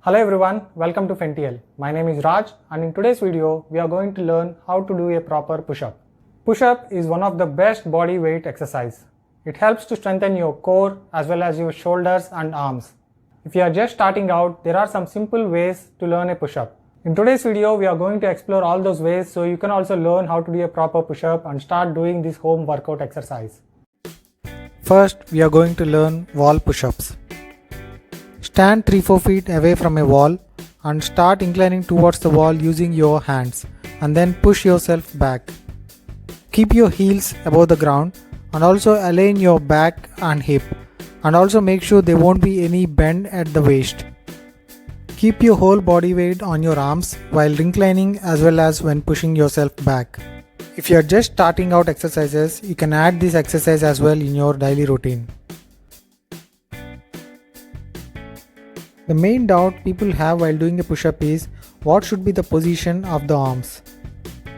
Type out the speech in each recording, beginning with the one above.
Hello everyone, welcome to FENTL. My name is Raj and in today's video we are going to learn how to do a proper push-up. Push-up is one of the best body weight exercise. It helps to strengthen your core as well as your shoulders and arms. If you are just starting out, there are some simple ways to learn a push-up. In today's video we are going to explore all those ways so you can also learn how to do a proper push-up and start doing this home workout exercise. First, we are going to learn wall push-ups. Stand 3-4 feet away from a wall and start inclining towards the wall using your hands and then push yourself back. Keep your heels above the ground and also align your back and hip, and also make sure there won't be any bend at the waist. Keep your whole body weight on your arms while inclining as well as when pushing yourself back. If you are just starting out exercises, you can add this exercise as well in your daily routine. The main doubt people have while doing a push-up is what should be the position of the arms.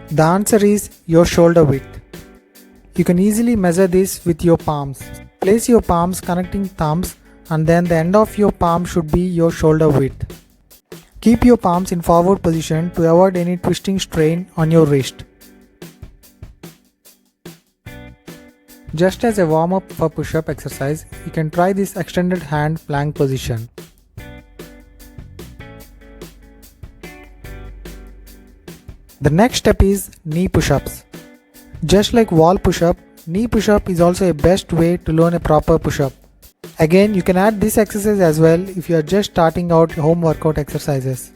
The answer is your shoulder width. You can easily measure this with your palms. Place your palms connecting thumbs and then the end of your palm should be your shoulder width. Keep your palms in forward position to avoid any twisting strain on your wrist. Just as a warm-up for push-up exercise, you can try this extended hand plank position. The next step is knee push-ups. Just like wall push-up, knee push-up is also a best way to learn a proper push-up. Again, you can add this exercise as well if you are just starting out home workout exercises.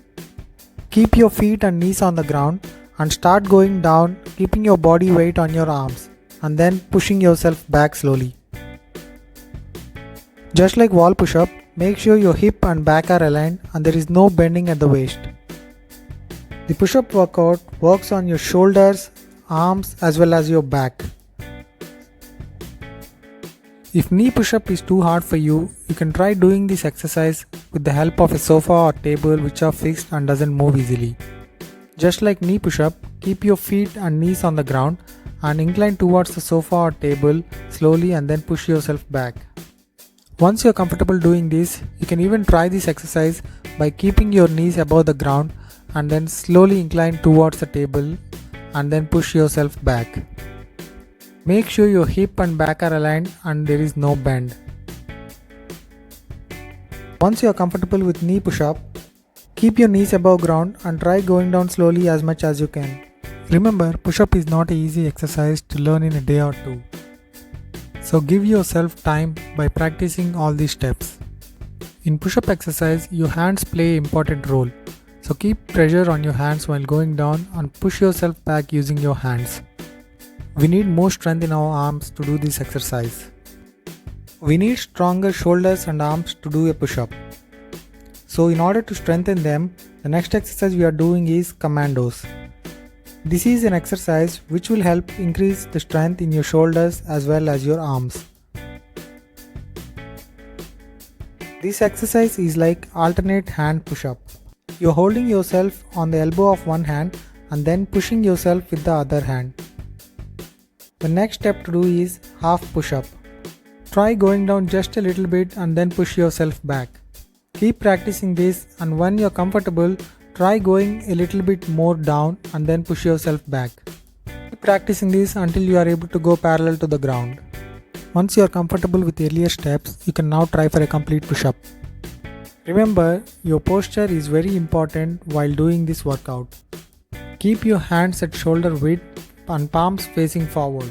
Keep your feet and knees on the ground and start going down, keeping your body weight on your arms and then pushing yourself back slowly. Just like wall push-up, make sure your hip and back are aligned and there is no bending at the waist. The push-up workout works on your shoulders, arms as well as your back. If knee push-up is too hard for you, you can try doing this exercise with the help of a sofa or table which are fixed and doesn't move easily. Just like knee push-up, keep your feet and knees on the ground and incline towards the sofa or table slowly and then push yourself back. Once you are comfortable doing this, you can even try this exercise by keeping your knees above the ground and then slowly incline towards the table and then push yourself back. Make sure your hip and back are aligned and there is no bend. Once you are comfortable with knee push-up, keep your knees above ground and try going down slowly as much as you can. Remember, push-up is not an easy exercise to learn in a day or two. So give yourself time by practicing all these steps. In push-up exercise, your hands play an important role. So keep pressure on your hands while going down and push yourself back using your hands. We need more strength in our arms to do this exercise. We need stronger shoulders and arms to do a push-up. So in order to strengthen them, the next exercise we are doing is Commandos. This is an exercise which will help increase the strength in your shoulders as well as your arms. This exercise is like alternate hand push-up. You are holding yourself on the elbow of one hand and then pushing yourself with the other hand. The next step to do is half push-up. Try going down just a little bit and then push yourself back. Keep practicing this and when you are comfortable, try going a little bit more down and then push yourself back. Keep practicing this until you are able to go parallel to the ground. Once you are comfortable with earlier steps, you can now try for a complete push-up. Remember, your posture is very important while doing this workout. Keep your hands at shoulder width and palms facing forward.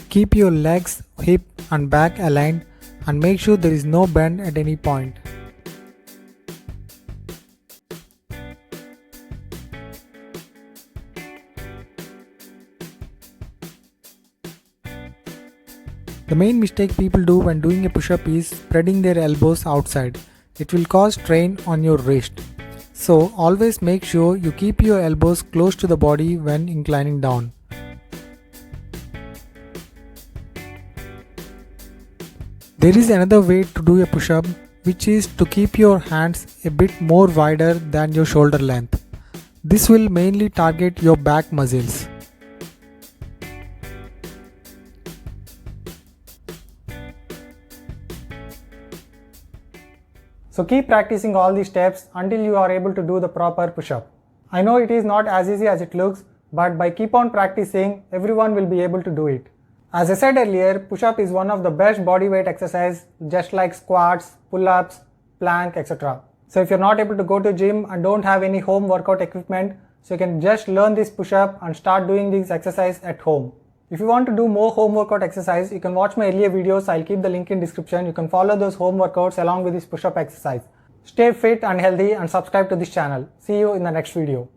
Keep your legs, hip and back aligned and make sure there is no bend at any point. The main mistake people do when doing a push-up is spreading their elbows outside. It will cause strain on your wrist. So always make sure you keep your elbows close to the body when inclining down. There is another way to do a push-up, which is to keep your hands a bit more wider than your shoulder length. This will mainly target your back muscles. So keep practicing all these steps until you are able to do the proper push-up. I know it is not as easy as it looks, but by keep on practicing, everyone will be able to do it. As I said earlier, push-up is one of the best body weight exercise, just like squats, pull-ups, plank, etc. So if you're not able to go to gym and don't have any home workout equipment, so you can just learn this push-up and start doing this exercise at home. If you want to do more home workout exercise, you can watch my earlier videos. I'll keep the link in description. You can follow those home workouts along with this push-up exercise. Stay fit and healthy and subscribe to this channel. See you in the next video.